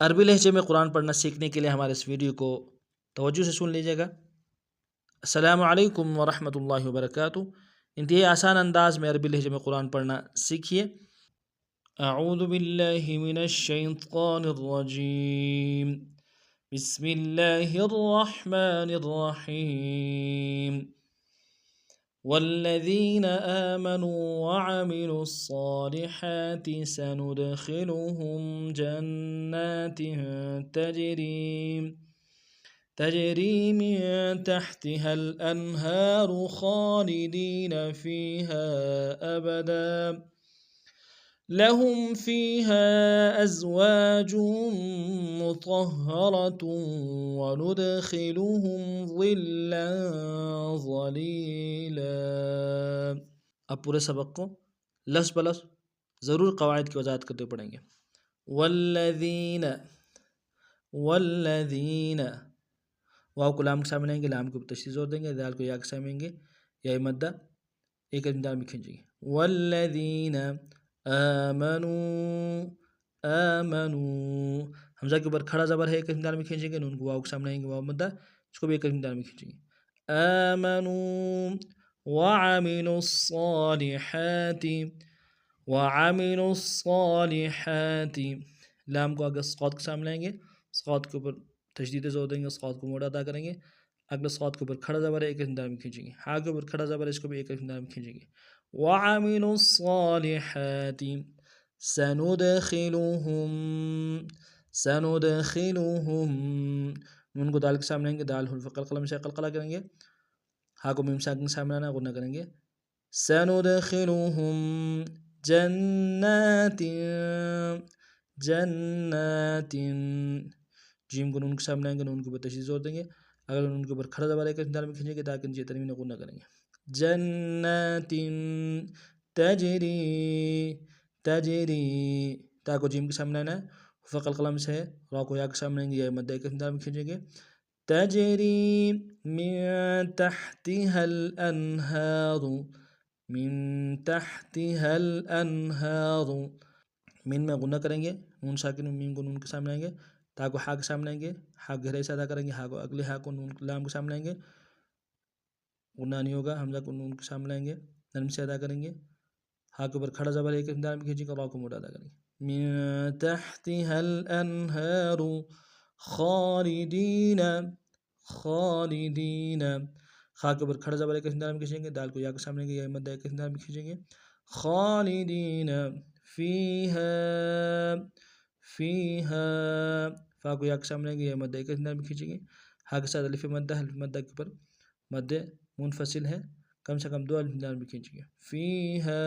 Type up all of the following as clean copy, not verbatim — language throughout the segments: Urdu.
عربی لہجے میں قرآن پڑھنا سیکھنے کے لیے ہمارے اس ویڈیو کو توجہ سے سن لیجیے گا۔ السلام علیکم ورحمۃ اللہ وبرکاتہ۔ انتہائی آسان انداز میں عربی لہجے میں قرآن پڑھنا سیکھیے۔ اعوذ باللہ من الشیطان الرجیم، بسم اللہ الرحمن الرحیم۔ والذین آمنوا وعملوا الصالحات سندخلهم جنات تجری من تحتها الأنهار خالدین فيها أبدا لهم فيها أزواج مطهرة وندخلهم ظلا ظليلا۔ اب پورے سبق کو لفظ بلفظ ضرور قواعد کی وضاحت کرتے پڑھیں گے۔ والذین واو کو لام کے سامنے لیں گے، لام کو تشدید زور دیں گے، دال کو یا کے سامنے لیں گے، یا مدہ ایک انداز میں کھینچیں گے۔ والذین آمنوا حمزہ کے اوپر کھڑا زبر ہے، ایک انداز میں کھینچیں گے، نون کو واو کے سامنے لیں گے، واو مدہ، اس کو بھی ایک انداز میں کھینچیں گے۔ آمنوا وعملوا الصالحات لام کو آگے صاد کے سامنے لائیں گے، صاد کے اوپر تشدید زور دیں گے، صاد کو موڑا ادا کریں گے، اگلے صاد کے اوپر کھڑا زبر ہے، ایک انداز میں کھینچیں گے، ہا کے اوپر کھڑا زبر ہے، اس کو بھی ایک انداز میں کھینچیں گے۔ وعملوا الصالحات سندخلهم نون کو دال کے سامنے لیں گے، دال حرف قلقلہ میں سے قلقلہ کریں گے، ہا کو میم ساکن کے سامنے آنا غنہ کریں گے۔ سندخلهم جنات جیم کو نون کے سامنے آئیں گے، نون کے اوپر تشدید زور دیں گے، اگر نون کے اوپر کھڑا زبر ہے کہ انداز میں کھینچیں گے تاکہ نیچے تنوین غنہ کریں گے۔ جنات تجری تا کو جیم کے سامنے آنا ہے، فقل قلم سے ہے، را کو یا کے سامنے آئیں گے، یا مدہ کے انداز میں کھینچیں گے۔ تجری من تحتها الانہار من میں غنہ کریں گے، نون ساکن میم کو نون کے سامنے آئیں گے، تا کو ہا کے سامنے آئیں گے، ہا گہرائی سے ادا کریں گے، ہا کو اگلے ہا کو نون لام کے سامنے آئیں گے، غنہ نہیں ہوگا، حمزہ کو نون کے سامنے آئیں گے، نرم سے ادا کریں گے، ہا کے اوپر کھڑا زبر ایک انداز میں کھینچیں گے، را کو موڑا ادا کریں گے۔ من تحتها الانہار خالدین خا کے اوپر کھڑا زبر ایک انداز میں کھینچیں گے، دال کو یا کے سامنے آئیں گے، یا مدہ ایک انداز میں کھینچیں گے۔ خالدین فیہا فا کو یا کے سامنے آئیں گے، یا مدہ ایک انداز میں کھینچیں گے، ہا کے ساتھ الف مدہ کے اوپر مد منفصل ہے، کم سے کم دو الف انداز میں کھینچیں گے۔ فیہا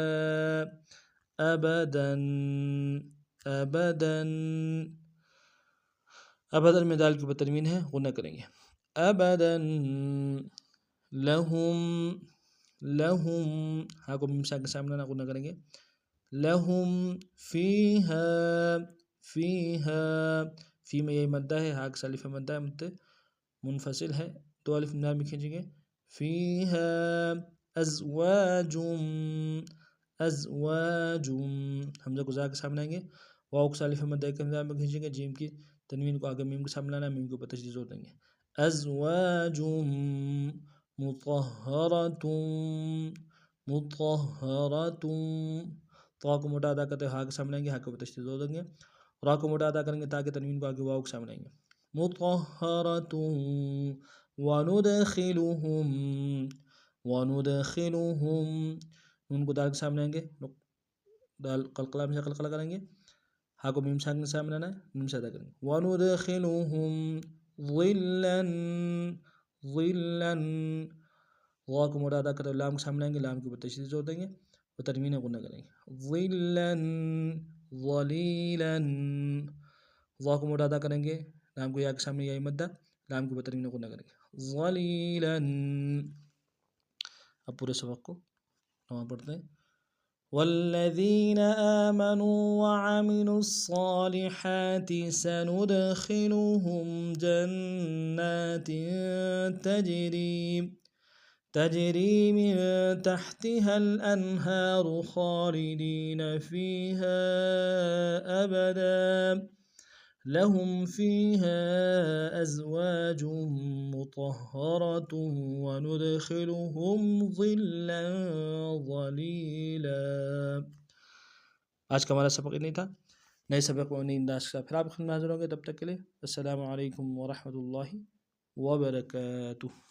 ابداً میں دال کے اوپر تنوین ہے، غنہ کریں گے۔ ابداً لہم ہا کو میم ساکن کے سامنے آنا غنہ کریں گے۔ لہم فیہا فی میں یہ مدہ ہے، ہا کے ساتھ الف مدہ ہے، مد منفصل ہے، دو الف انداز میں کھینچیں گے۔ فیہا ازواج حمزہ کو زا کے سامنے آئیں گے، واو کے ساتھ الف مدہ ایک انداز میں کھینچیں گے، جیم کی تنوین کو آگے میم کے سامنے لانا، میم کے اوپر تشدید زور دیں گے۔ ازواج مطہرۃ طا کو موٹا ادا کرتے ہوئے ہا کے سامنے آئیں گے، ہا کے اوپر تشدید زور دیں گے، را کو موٹا ادا کریں گے تاکہ تنوین کو آگے واو کے سامنے آئیں گے۔ مطہرۃ وندخلهم نون کو دال کے سامنے آئیں گے، دال قلقلہ میں سے قلقلہ کریں گے، ہا کو میم ساکن کے سامنے آنا ہے، نون سے ادا کریں گے۔ وندخلهم ظلا غا کو موٹا ادا کرتے ہوئے لام کے سامنے آئیں گے، لام کے اوپر تشدید زور دیں گے اور تنوین غنہ کریں گے۔ ظلا ظلیلا غا کو موٹا ادا کریں گے، لام کو یا کے سامنے یا مدہ، لام کے اوپر تنوین غنہ کریں گے۔ ظلیلا اب پورے سبق کو نوان پڑھتے ہیں۔ والذین آمنوا وعملوا الصالحات سندخلهم جنات تجری من تحتها الانہار خالدین فیہا ابدا لهم فيها أزواج مطهرة وندخلهم ظلا ظليلا. آج کا ہمارا سبق نہیں تھا. نئے سبق میں نئی انداز کا پھر آپ خدمت حاضر ہوں گے. تب تک کے لیے السلام علیکم ورحمۃ اللہ وبرکاتہ.